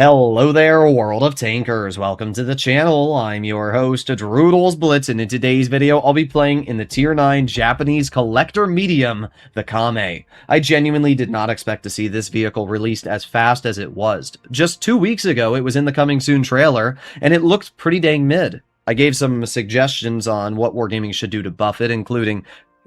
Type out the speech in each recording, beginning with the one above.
Hello there, world of tankers. Welcome to the channel. I'm your host, Droodles Blitz, and in today's video, I'll be playing in the Tier 9 Japanese collector medium, the Kame. I genuinely did not expect to see this vehicle released as fast as it was. Just 2 weeks ago, it was in the Coming Soon trailer, and it looked pretty dang mid. I gave some suggestions on what Wargaming should do to buff it, including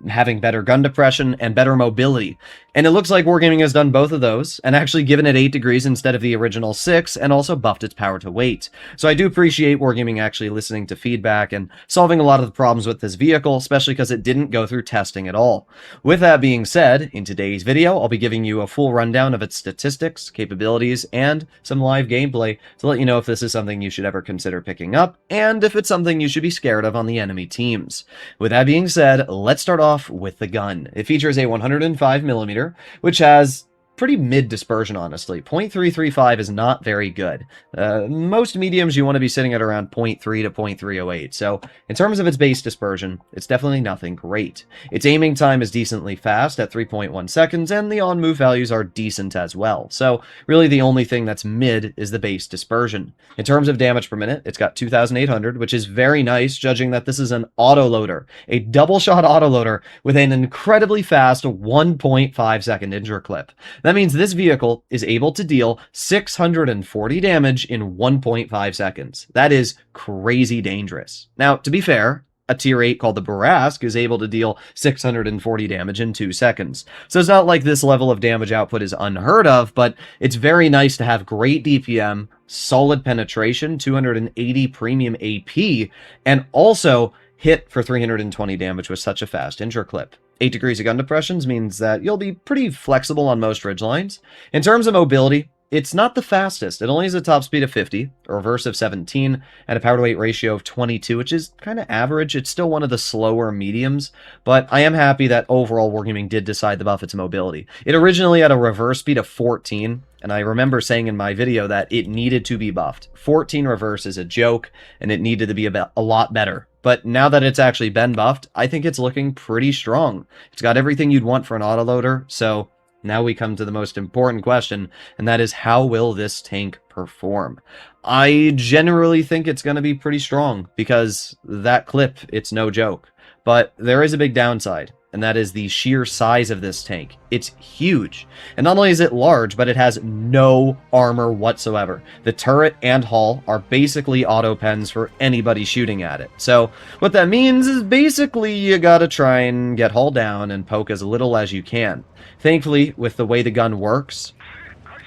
having better gun depression and better mobility. And it looks like Wargaming has done both of those, and actually given it 8 degrees instead of the original 6, and also buffed its power to weight. So I do appreciate Wargaming actually listening to feedback and solving a lot of the problems with this vehicle, especially because it didn't go through testing at all. With that being said, in today's video, I'll be giving you a full rundown of its statistics, capabilities, and some live gameplay to let you know if this is something you should ever consider picking up, and if it's something you should be scared of on the enemy teams. With that being said, let's start off with the gun. It features a 105mm, which has pretty mid dispersion, honestly. 0.335 is not very good. Most mediums you want to be sitting at around 0.3 to 0.308. So in terms of its base dispersion, it's definitely nothing great. Its aiming time is decently fast at 3.1 seconds, and the on-move values are decent as well. So really the only thing that's mid is the base dispersion. In terms of damage per minute, it's got 2,800, which is very nice, judging that this is an autoloader. A double-shot autoloader with an incredibly fast 1.5 second injure clip. That means this vehicle is able to deal 640 damage in 1.5 seconds. That is crazy dangerous. Now, to be fair, a tier 8 called the Barask is able to deal 640 damage in 2 seconds. So it's not like this level of damage output is unheard of, but it's very nice to have great DPM, solid penetration, 280 premium AP, and also hit for 320 damage with such a fast injure clip. 8 degrees of gun depressions means that you'll be pretty flexible on most ridgelines. In terms of mobility, it's not the fastest. It only has a top speed of 50, a reverse of 17, and a power to weight ratio of 22, which is kind of average. It's still one of the slower mediums, but I am happy that overall Wargaming did decide to buff its mobility. It originally had a reverse speed of 14, and I remember saying in my video that it needed to be buffed. 14 reverse is a joke, and it needed to be a lot better. But now that it's actually been buffed, I think it's looking pretty strong. It's got everything you'd want for an autoloader, so now we come to the most important question, and that is, how will this tank perform? I generally think it's going to be pretty strong, because that clip, it's no joke. But there is a big downside, and that is the sheer size of this tank. It's huge. And not only is it large, but it has no armor whatsoever. The turret and hull are basically auto pens for anybody shooting at it. So what that means is basically you gotta try and get hull down and poke as little as you can. Thankfully, with the way the gun works,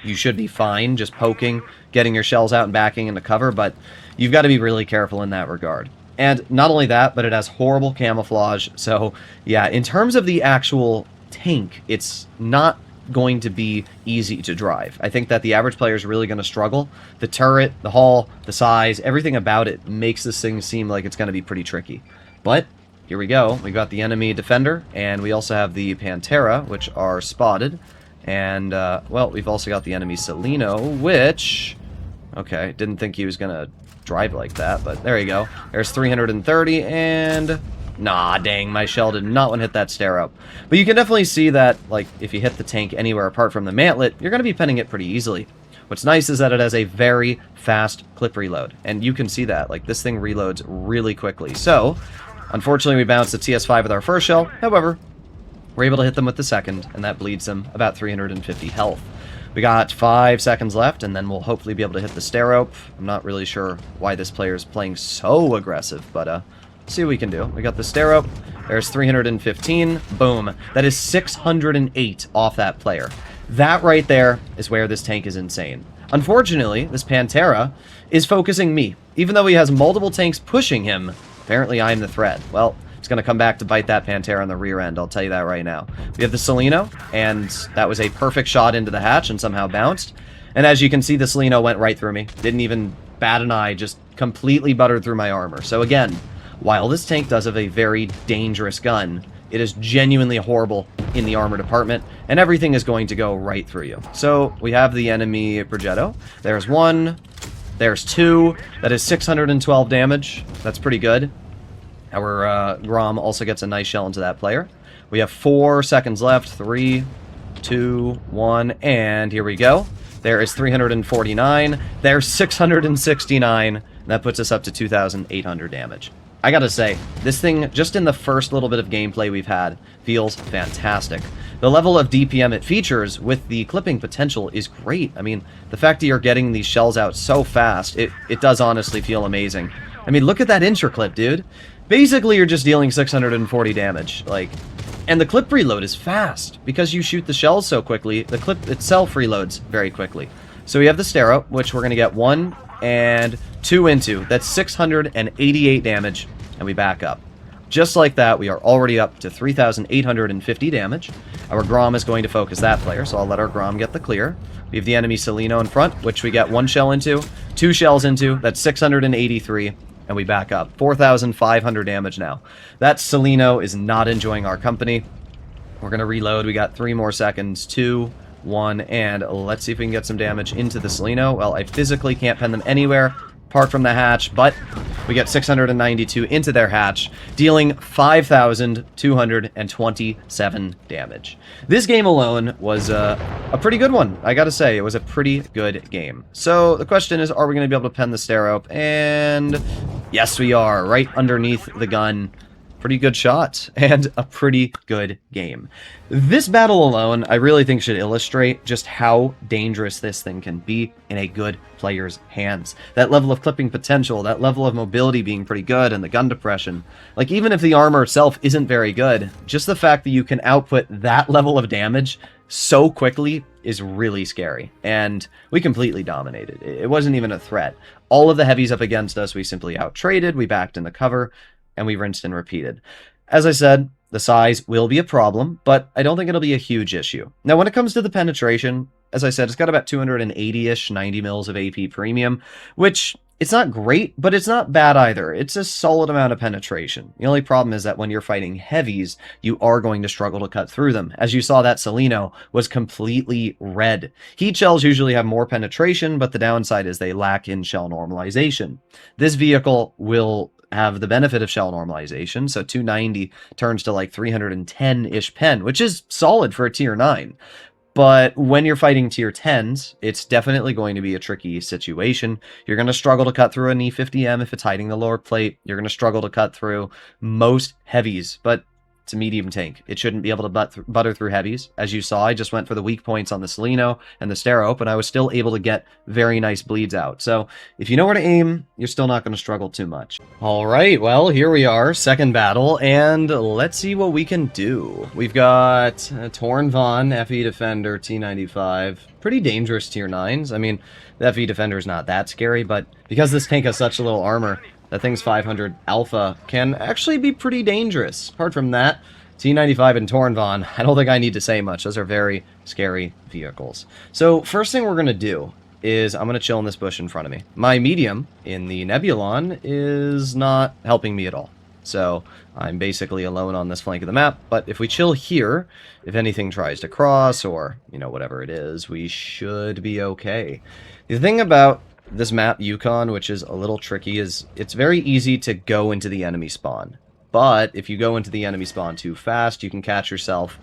you should be fine just poking, getting your shells out and backing into cover, but you've got to be really careful in that regard. And not only that, but it has horrible camouflage. So yeah, in terms of the actual tank, it's not going to be easy to drive. I think that the average player is really going to struggle. The turret, the hull, the size, everything about it makes this thing seem like it's going to be pretty tricky. But here we go. We got the enemy defender, and we also have the Pantera, which are spotted. And, well, we've also got the enemy Celino, which... Okay, didn't think he was going to drive like that, but there you go. There's 330, and nah, dang, my shell did not want to hit that stair up. But you can definitely see that, like, if you hit the tank anywhere apart from the mantlet, you're going to be penning it pretty easily. What's nice is that it has a very fast clip reload, and you can see that. Like, this thing reloads really quickly. So, unfortunately, we bounced the TS5 with our first shell. However, we're able to hit them with the second, and that bleeds them about 350 health. We got 5 seconds left, and then we'll hopefully be able to hit the stair rope. I'm not really sure why this player is playing so aggressive, but let's see what we can do. We got the stair rope. There's 315. Boom. That is 608 off that player. That right there is where this tank is insane. Unfortunately, this Pantera is focusing me. Even though he has multiple tanks pushing him, apparently I'm the threat. Well, it's going to come back to bite that Pantera on the rear end, I'll tell you that right now. We have the Celino, and that was a perfect shot into the hatch and somehow bounced. And as you can see, the Celino went right through me. Didn't even bat an eye, just completely buttered through my armor. So again, while this tank does have a very dangerous gun, it is genuinely horrible in the armor department, and everything is going to go right through you. So we have the enemy Progetto. There's one. There's two. That is 612 damage. That's pretty good. Our Grom also gets a nice shell into that player. We have 4 seconds left. 3, 2, 1, and here we go. There is 349. There's 669. That puts us up to 2,800 damage. I gotta say, this thing, just in the first little bit of gameplay we've had, feels fantastic. The level of DPM it features with the clipping potential is great. I mean, the fact that you're getting these shells out so fast, it does honestly feel amazing. I mean, look at that interclip, dude. Basically, you're just dealing 640 damage. Like, and the clip reload is fast. Because you shoot the shells so quickly, the clip itself reloads very quickly. So we have the Stero, which we're going to get 1 and 2 into. That's 688 damage, and we back up. Just like that, we are already up to 3,850 damage. Our Grom is going to focus that player, so I'll let our Grom get the clear. We have the enemy Seleno in front, which we get 1 shell into, 2 shells into. That's 683, and we back up. 4,500 damage now. That Seleno is not enjoying our company. We're going to reload. We got 3 more seconds. 2, 1, and let's see if we can get some damage into the Seleno. Well, I physically can't pen them anywhere apart from the hatch, but we get 692 into their hatch, dealing 5,227 damage. This game alone was a pretty good one, I gotta say. It was a pretty good game. So the question is, are we going to be able to pen the Stero? And yes, we are, right underneath the gun. Pretty good shot, and a pretty good game. This battle alone, I really think should illustrate just how dangerous this thing can be in a good player's hands. That level of clipping potential, that level of mobility being pretty good, and the gun depression. Like, even if the armor itself isn't very good, just the fact that you can output that level of damage so quickly is really scary. And we completely dominated. It wasn't even a threat. All of the heavies up against us, we simply out-traded, we backed in the cover, and we rinsed and repeated. As I said, the size will be a problem, but I don't think it'll be a huge issue. Now, when it comes to the penetration, as I said, it's got about 280-ish, 90 mils of AP premium, which, it's not great, but it's not bad either. It's a solid amount of penetration. The only problem is that when you're fighting heavies, you are going to struggle to cut through them. As you saw, that Seleno was completely red. Heat shells usually have more penetration, but the downside is they lack in shell normalization. This vehicle will have the benefit of shell normalization, so 290 turns to like 310-ish pen, which is solid for a tier 9. But when you're fighting tier 10s, it's definitely going to be a tricky situation. You're going to struggle to cut through an E50M if it's hiding the lower plate. You're going to struggle to cut through most heavies, but it's a medium tank. It shouldn't be able to butter through heavies. As you saw, I just went for the weak points on the Seleno and the Stero, and I was still able to get very nice bleeds out. So if you know where to aim, you're still not going to struggle too much. All right, well, here we are, second battle, and let's see what we can do. We've got Torn Von, FE Defender, T95. Pretty dangerous tier 9s. I mean, the FE Defender is not that scary, but because this tank has such a little armor, that thing's 500 alpha can actually be pretty dangerous. Apart from that, T95 and Torn Von, I don't think I need to say much. Those are very scary vehicles. So first thing we're going to do is I'm going to chill in this bush in front of me. My medium in the Nebulon is not helping me at all. So I'm basically alone on this flank of the map. But if we chill here, if anything tries to cross or, you know, whatever it is, we should be okay. The thing about this map, Yukon, which is a little tricky, is it's very easy to go into the enemy spawn. But if you go into the enemy spawn too fast, you can catch yourself,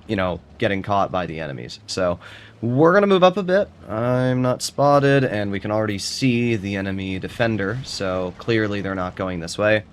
you know, getting caught by the enemies. So we're going to move up a bit. I'm not spotted, and we can already see the enemy defender, so clearly they're not going this way.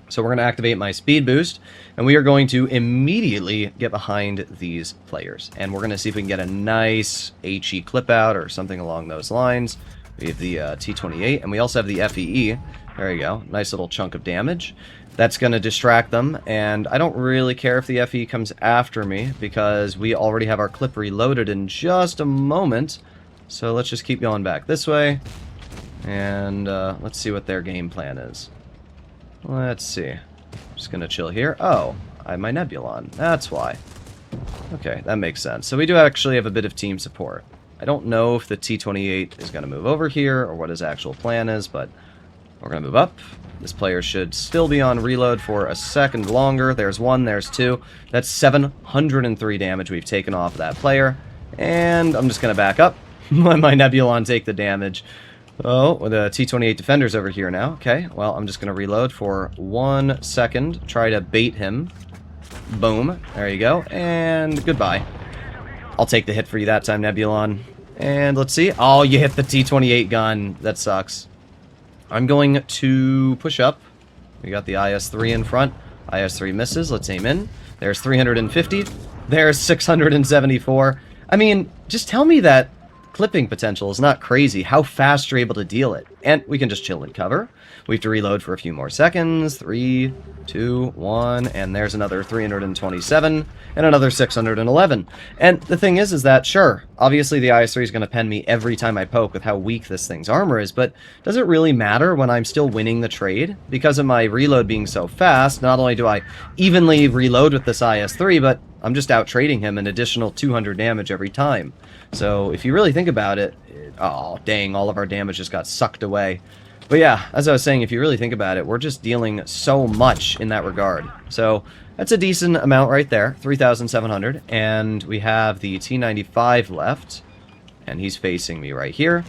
So we're going to activate my speed boost, and we are going to immediately get behind these players. And we're going to see if we can get a nice HE clip out or something along those lines. We have the T28, and we also have the FEE. There you go. Nice little chunk of damage. That's going to distract them, and I don't really care if the FE comes after me, because we already have our clip reloaded in just a moment. So let's just keep going back this way, and let's see what their game plan is. Let's see. Just going to chill here. Oh, I have my Nebulon. That's why. Okay, that makes sense. So we do actually have a bit of team support. I don't know if the T28 is going to move over here or what his actual plan is, but we're going to move up. This player should still be on reload for a second longer. There's 1, there's 2. That's 703 damage we've taken off that player. And I'm just going to back up. Let my Nebulon take the damage. Oh, the T28 defender's over here now. Okay, well, I'm just going to reload for 1 second. Try to bait him. Boom. There you go. And goodbye. I'll take the hit for you that time, Nebulon. And let's see. Oh, you hit the T-28 gun. That sucks. I'm going to push up. We got the IS-3 in front. IS-3 misses. Let's aim in. There's 350. There's 674. I mean, just tell me that clipping potential is not crazy, how fast you're able to deal it. And we can just chill and cover. We have to reload for a few more seconds. 3, 2, 1, and there's another 327, and another 611. And the thing is that, sure, obviously the IS-3 is going to pen me every time I poke with how weak this thing's armor is, but does it really matter when I'm still winning the trade? Because of my reload being so fast, not only do I evenly reload with this IS-3, but I'm just out-trading him an additional 200 damage every time. So if you really think about it, oh, dang, all of our damage just got sucked away. But yeah, as I was saying, if you really think about it, we're just dealing so much in that regard. So that's a decent amount right there, 3,700. And we have the T95 left, and he's facing me right here.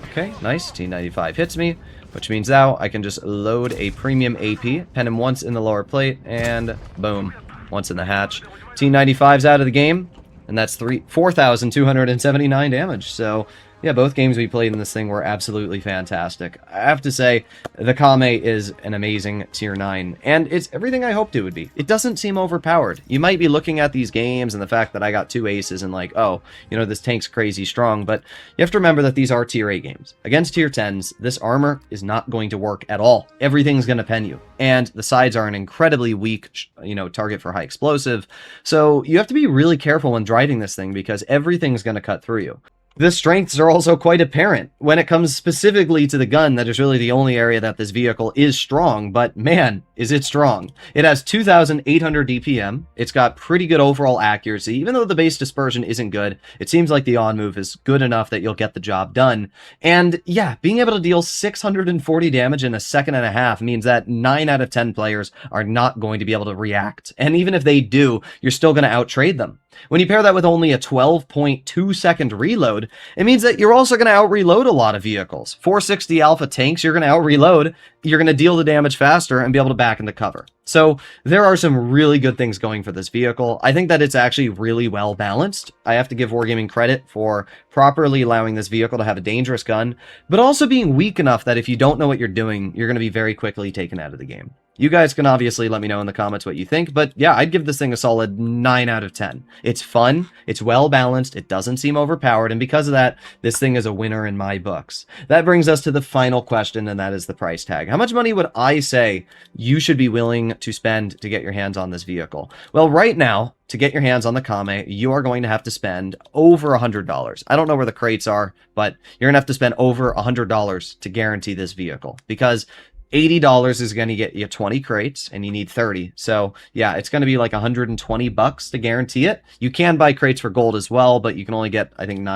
Okay, nice. T95 hits me, which means now I can just load a premium AP, pen him once in the lower plate, and boom, once in the hatch. T95's out of the game, and that's 4,279 damage. So yeah, both games we played in this thing were absolutely fantastic. I have to say, the Kame is an amazing tier 9, and it's everything I hoped it would be. It doesn't seem overpowered. You might be looking at these games and the fact that I got 2 aces and like, oh, you know, this tank's crazy strong, but you have to remember that these are tier 8 games. Against tier 10s, this armor is not going to work at all. Everything's going to pen you, and the sides are an incredibly weak, you know, target for high explosive, so you have to be really careful when driving this thing because everything's going to cut through you. The strengths are also quite apparent when it comes specifically to the gun. That is really the only area that this vehicle is strong, but man, is it strong. It has 2,800 DPM. It's got pretty good overall accuracy. Even though the base dispersion isn't good, it seems like the on move is good enough that you'll get the job done. And yeah, being able to deal 640 damage in a second and a half means that 9 out of 10 players are not going to be able to react. And even if they do, you're still going to outtrade them. When you pair that with only a 12.2 second reload, it means that you're also going to out-reload a lot of vehicles. 460 alpha tanks, you're going to out-reload, you're going to deal the damage faster and be able to back into cover. So there are some really good things going for this vehicle. I think that it's actually really well balanced. I have to give Wargaming credit for properly allowing this vehicle to have a dangerous gun, but also being weak enough that if you don't know what you're doing, you're going to be very quickly taken out of the game. You guys can obviously let me know in the comments what you think, but yeah, I'd give this thing a solid 9 out of 10. It's fun, it's well balanced, it doesn't seem overpowered, and because of that, this thing is a winner in my books. That brings us to the final question, and that is the price tag. How much money would I say you should be willing to spend to get your hands on this vehicle? Well, right now, to get your hands on the Kame, you are going to have to spend over $100. I don't know where the crates are, but you're going to have to spend over $100 to guarantee this vehicle, because $80 is going to get you 20 crates, and you need 30. So yeah, it's going to be like 120 bucks to guarantee it. You can buy crates for gold as well, but you can only get, I think,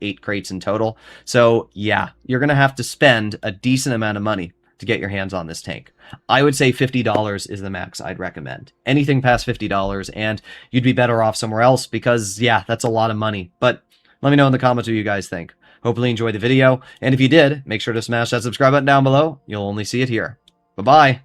8 crates in total. So yeah, you're going to have to spend a decent amount of money to get your hands on this tank. I would say $50 is the max I'd recommend. Anything past $50, and you'd be better off somewhere else because, yeah, that's a lot of money. But let me know in the comments what you guys think. Hopefully you enjoyed the video, and if you did, make sure to smash that subscribe button down below. You'll only see it here. Bye-bye.